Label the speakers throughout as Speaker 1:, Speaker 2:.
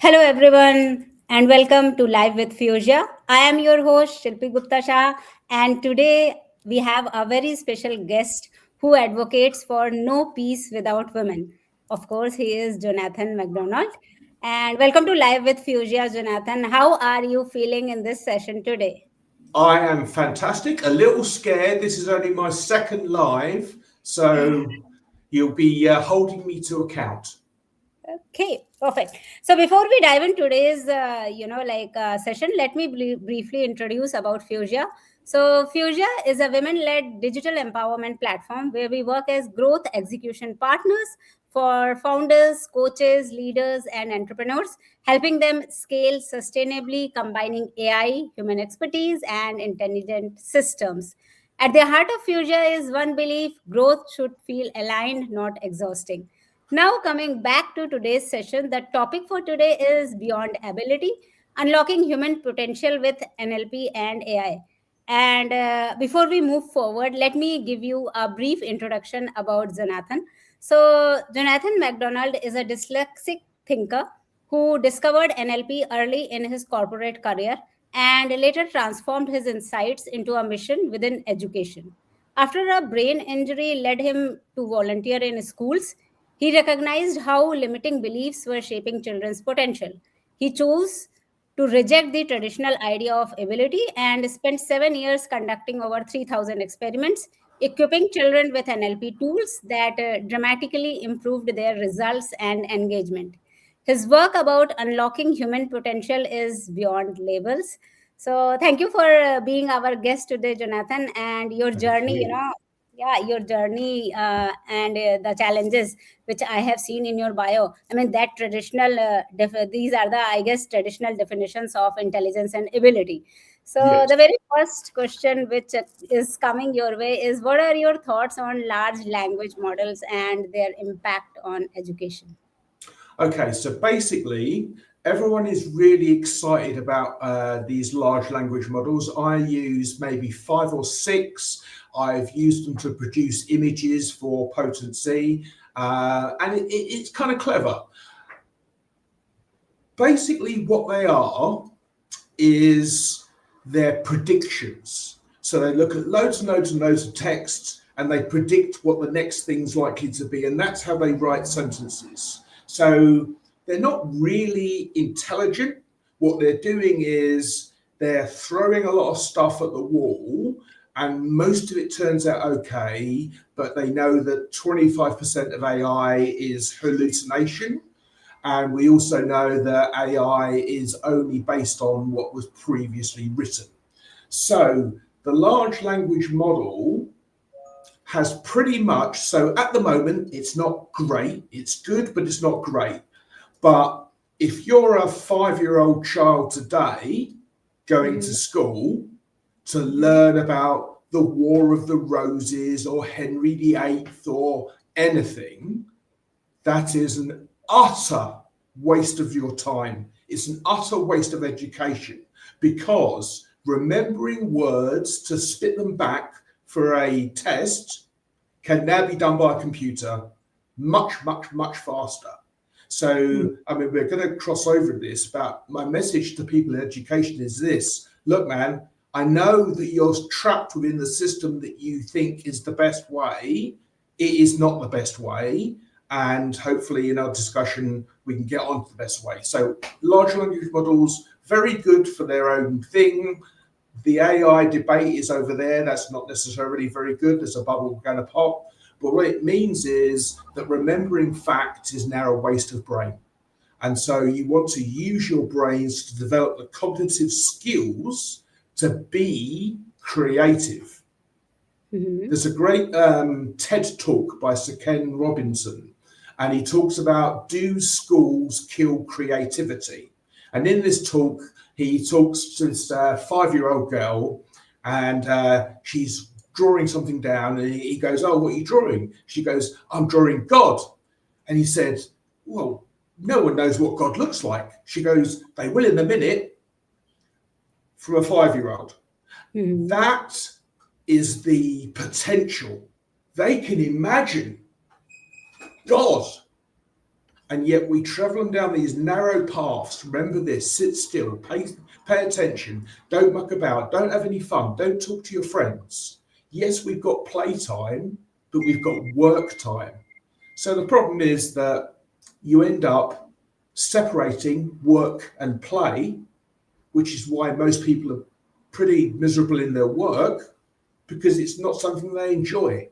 Speaker 1: Hello, everyone, and welcome to Live with Fuzia. I am your host, Shilpi Shah, and today we have a very special guest who advocates for no peace without women. Of course, he is Jonathan McDonald. And welcome to Live with Fuzia, Jonathan. How are you feeling in this session today?
Speaker 2: I am fantastic. A little scared. This is only my second live, so you'll be holding me to account.
Speaker 1: Okay, perfect. So before we dive in today's, session, let me briefly introduce about Fuzia. So Fuzia is a women-led digital empowerment platform where we work as growth execution partners for founders, coaches, leaders, and entrepreneurs, helping them scale sustainably, combining AI, human expertise, and intelligent systems. At the heart of Fuzia is one belief: growth should feel aligned, not exhausting. Now, coming back to today's session, the topic for today is Beyond Ability: Unlocking Human Potential with NLP and AI. And before we move forward, let me give you a brief introduction about Jonathan. So, Jonathan MacDonald is a dyslexic thinker who discovered NLP early in his corporate career and later transformed his insights into a mission within education. After a brain injury led him to volunteer in schools, he recognized how limiting beliefs were shaping children's potential. He chose to reject the traditional idea of ability and spent 7 years conducting over 3,000 experiments, equipping children with NLP tools that dramatically improved their results and engagement. His work about unlocking human potential is beyond labels. So, thank you for being our guest today, Jonathan, and your
Speaker 2: Thank
Speaker 1: journey.
Speaker 2: you.
Speaker 1: Your journey and the challenges which I have seen in your bio. I mean, that traditional, these are the, I guess, traditional definitions of intelligence and ability. So,
Speaker 2: Yes.
Speaker 1: the very first question which is coming your way is: what are your thoughts on large language models and their impact on education?
Speaker 2: Okay, so basically, everyone is really excited about these large language models. I use maybe five or six. I've used them to produce images for potency, and it's kind of clever. Basically, what they are is their predictions. So they look at loads and loads and loads of texts and they predict what the next thing's likely to be. And that's how they write sentences. So they're not really intelligent. What they're doing is they're throwing a lot of stuff at the wall and most of it turns out okay, but they know that 25% of AI is hallucination, and we also know that AI is only based on what was previously written. So the large language model has pretty much, so at the moment, it's not great. It's good, but it's not great. But if you're a 5 year old child today going to
Speaker 1: Mhm.
Speaker 2: school to
Speaker 1: Mhm.
Speaker 2: learn about the War of the Roses or Henry VIII or anything, that is an utter waste of your time. It's an utter waste of education because remembering words to spit them back for a test can now be done by a computer much, much, much faster.
Speaker 1: Mhm.
Speaker 2: So, I mean, we're going to cross over this, but my message to people in education is this: look, man, I know that you're trapped within the system that you think is the best way. It is not the best way. And hopefully, in our discussion, we can get on to the best way. So, large language models, very good for their own thing. The AI debate is over there. That's not necessarily very good. There's a bubble going to pop. But what it means is that remembering facts is now a waste of brain. And so you want to use your brains to develop the cognitive skills to be creative.
Speaker 1: Mhm.
Speaker 2: There's a great TED talk by Sir Ken Robinson, and he talks about, do schools kill creativity? And in this talk, he talks to this 5 year old girl, and she's drawing something down, and he goes, "Oh, what are you drawing?" She goes, "I'm drawing God." And he said, "Well, no one knows what God looks like." She goes, "They will in a minute," from a 5 year old.
Speaker 1: Mhm.
Speaker 2: That is the potential. They can imagine God And yet we travel them down these narrow paths. Remember this, sit still, pay attention, don't muck about, don't have any fun, don't talk to your friends. Yes, we've got playtime, but we've got work time. So the problem is that you end up separating work and play, which is why most people are pretty miserable in their work, because it's not something they enjoy.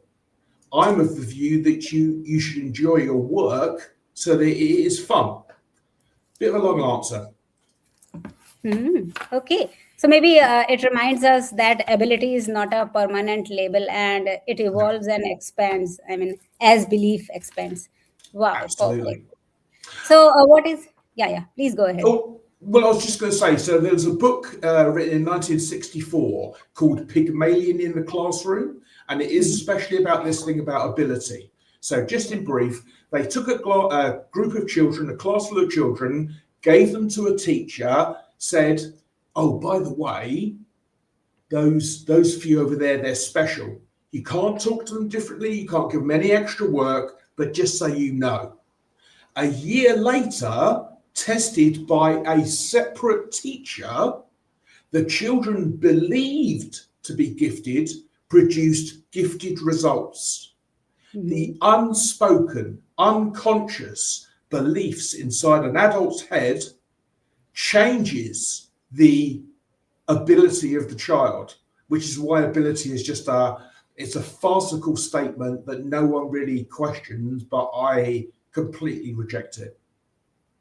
Speaker 2: I'm of the view that you should enjoy your work so that it is fun. Bit of a long answer.
Speaker 1: Okay. So maybe it reminds us that ability is not a permanent label and it
Speaker 2: No,
Speaker 1: evolves and expands. I mean, as belief expands. Wow, perfect.
Speaker 2: absolutely.
Speaker 1: So, what is, yeah, yeah, please go ahead.
Speaker 2: Oh, well, I was just going to say, so there's a book written in 1964 called Pygmalion in the Classroom, and it is
Speaker 1: Mhm.
Speaker 2: especially about this thing about ability. So, just in brief, they took a group of children, a class full of children, gave them to a teacher, said, "Oh, by the way, those few over there, they're special. You can't talk to them differently. You can't give them any extra work, but just so you know." A year later, tested by a separate teacher, the children believed to be gifted produced gifted results. The
Speaker 1: Mhm.
Speaker 2: unspoken, unconscious beliefs inside an adult's head changes the ability of the child, which is why ability is just it's a farcical statement that no one really questions, but I completely reject it.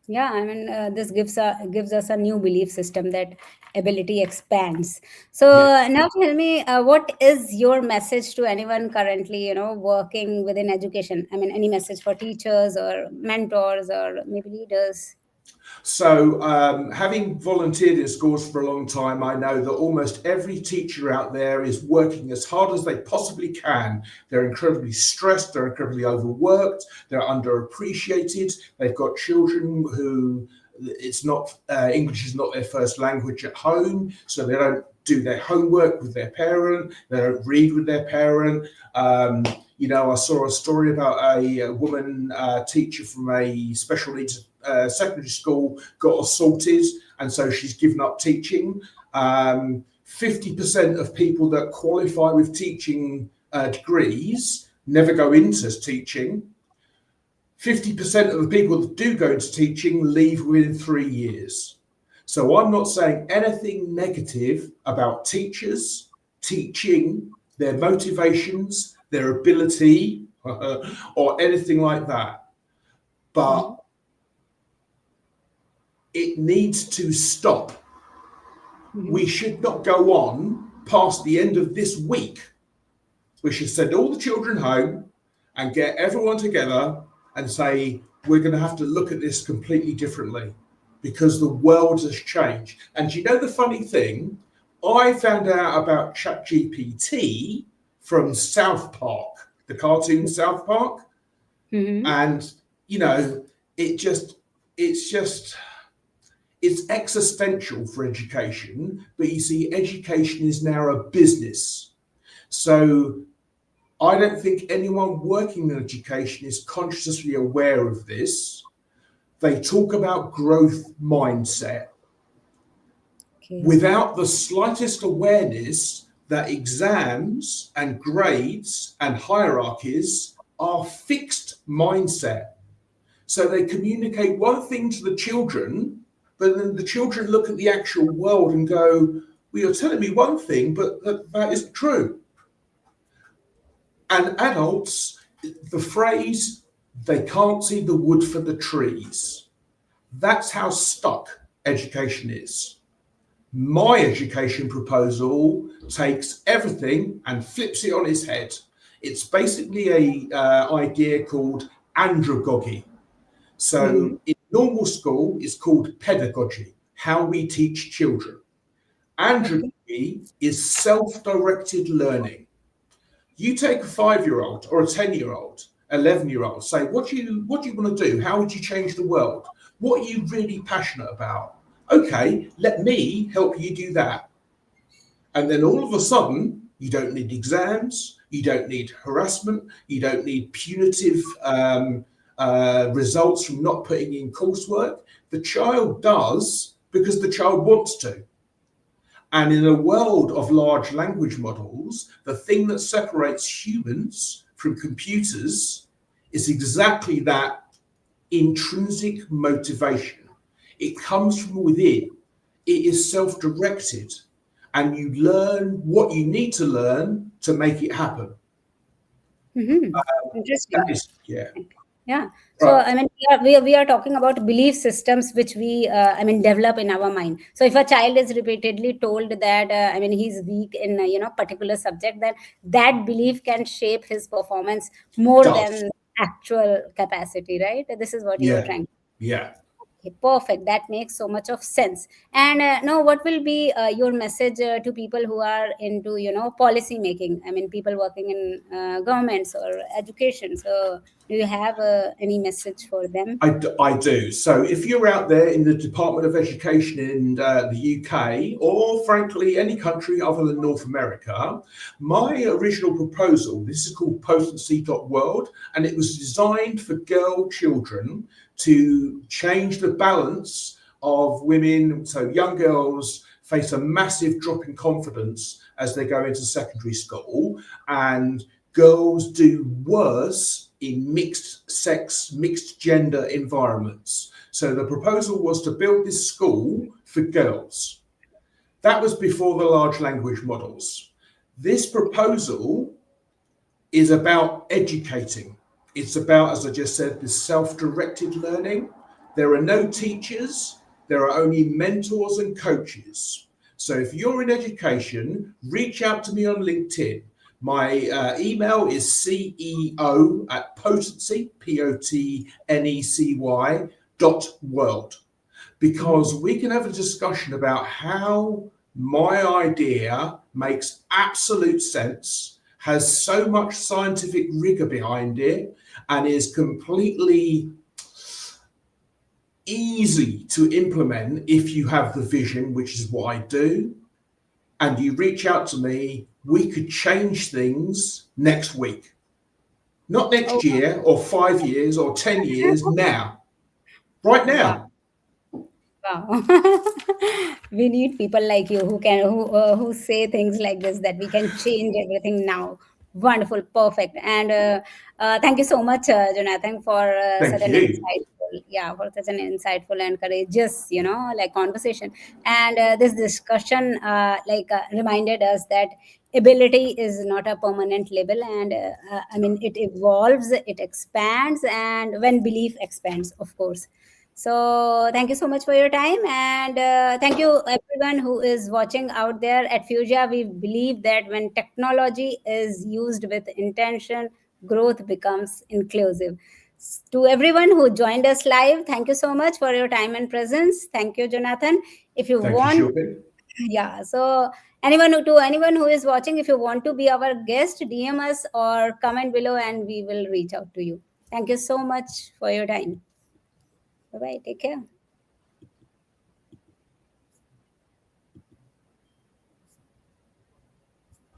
Speaker 1: Yeah, I mean, this gives us a new belief system that ability expands. So
Speaker 2: Yes.
Speaker 1: now tell me, what is your message to anyone currently, working within education? I mean, any message for teachers or mentors or maybe leaders?
Speaker 2: So, having volunteered in schools for a long time, I know that almost every teacher out there is working as hard as they possibly can. They're incredibly stressed, they're incredibly overworked, they're underappreciated. They've got children who it's not English is not their first language at home, so they don't do their homework with their parent, they don't read with their parent. I saw a story about a woman teacher from a special needs secondary school got assaulted, and so she's given up teaching. 50% of people that qualify with teaching degrees never go into teaching. 50% of the people that do go into teaching leave within 3 years. So I'm not saying anything negative about teachers, teaching, their motivations, their ability, or anything like that. But
Speaker 1: Mhm.
Speaker 2: it needs to stop.
Speaker 1: Mhm.
Speaker 2: We should not go on past the end of this week. We should send all the children home and get everyone together and say, we're going to have to look at this completely differently because the world has changed. And you know the funny thing? I found out about ChatGPT from South Park, the cartoon South Park.
Speaker 1: Mhm.
Speaker 2: And, you know, it just, it's just, it's existential for education. But you see, education is now a business. So I don't think anyone working in education is consciously aware of this. They talk about growth mindset
Speaker 1: Okay.
Speaker 2: without the slightest awareness that exams and grades and hierarchies are fixed mindset. So they communicate one thing to the children, but then the children look at the actual world and go, well, you're telling me one thing, but that isn't true. And adults, the phrase, they can't see the wood for the trees. That's how stuck education is. My education proposal takes everything and flips it on its head. It's basically a idea called andragogy.
Speaker 1: Mhm.
Speaker 2: So in normal school, it's called pedagogy, how we teach children.
Speaker 1: Okay.
Speaker 2: Andragogy is self-directed learning. You take a 5-year-old or a 10-year-old, 11-year-old, say, what do you want to do? How would you change the world? What are you really passionate about? Okay, let me help you do that. And then all of a sudden, you don't need exams, you don't need harassment, you don't need punitive results from not putting in coursework. The child does because the child wants to. And in a world of large language models, the thing that separates humans from computers is exactly that intrinsic motivation. It comes from within, it is self directed, and you learn what you need to learn to make it happen.
Speaker 1: Mm-hmm.
Speaker 2: That
Speaker 1: Interesting.
Speaker 2: is, yeah.
Speaker 1: Yeah. So,
Speaker 2: Right.
Speaker 1: I mean, we are talking about belief systems which we, develop in our mind. So, if a child is repeatedly told that, he's weak in, particular subject, then that belief can shape his performance more
Speaker 2: Does.
Speaker 1: than actual capacity, right? This is what you are
Speaker 2: Yeah.
Speaker 1: trying.
Speaker 2: Yeah.
Speaker 1: Okay, perfect. That makes so much of sense. And now, what will be your message to people who are into, policy making? I mean, people working in governments or education. So, do you have any message for them?
Speaker 2: I do. So if you're out there in the Department of Education in the UK, or frankly any country other than North America, my original proposal, this is called potency.world, and it was designed for girl children to change the balance of women. So young girls face a massive drop in confidence as they go into secondary school, and girls do worse in mixed sex, mixed gender environments. So the proposal was to build this school for girls. That was before the large language models. This proposal is about educating. It's about, as I just said, this self directed learning. There are no teachers, there are only mentors and coaches. So if you're in education, reach out to me on LinkedIn. My email is CEO at potency, POTNECY.world, because we can have a discussion about how my idea makes absolute sense, has so much scientific rigor behind it, and is completely easy to implement if you have the vision, which is what I do, and you reach out to me. We could change things next week, not
Speaker 1: Oh,
Speaker 2: next year or 5 years or 10 years, now, right
Speaker 1: wow.
Speaker 2: now.
Speaker 1: Wow. We need people like you who say things like this, that we can change everything now. Wonderful, perfect. And thank you so much, Jonathan, for such
Speaker 2: Thank
Speaker 1: an
Speaker 2: you.
Speaker 1: insightful and courageous, conversation. And this discussion, reminded us that ability is not a permanent label, and it evolves, it expands, and when belief expands, of course. So thank you so much for your time, and thank you everyone who is watching out there. At Fugia, we believe that when technology is used with intention, growth becomes inclusive. To everyone who joined us live, thank you so much for your time and presence. Thank you, Jonathan. If you
Speaker 2: Thank you,
Speaker 1: want,
Speaker 2: Shilpi.
Speaker 1: yeah. So anyone who is watching, if you want to be our guest, DM us or comment below, and we will reach out to you. Thank you so much for your time. Bye bye. Take care.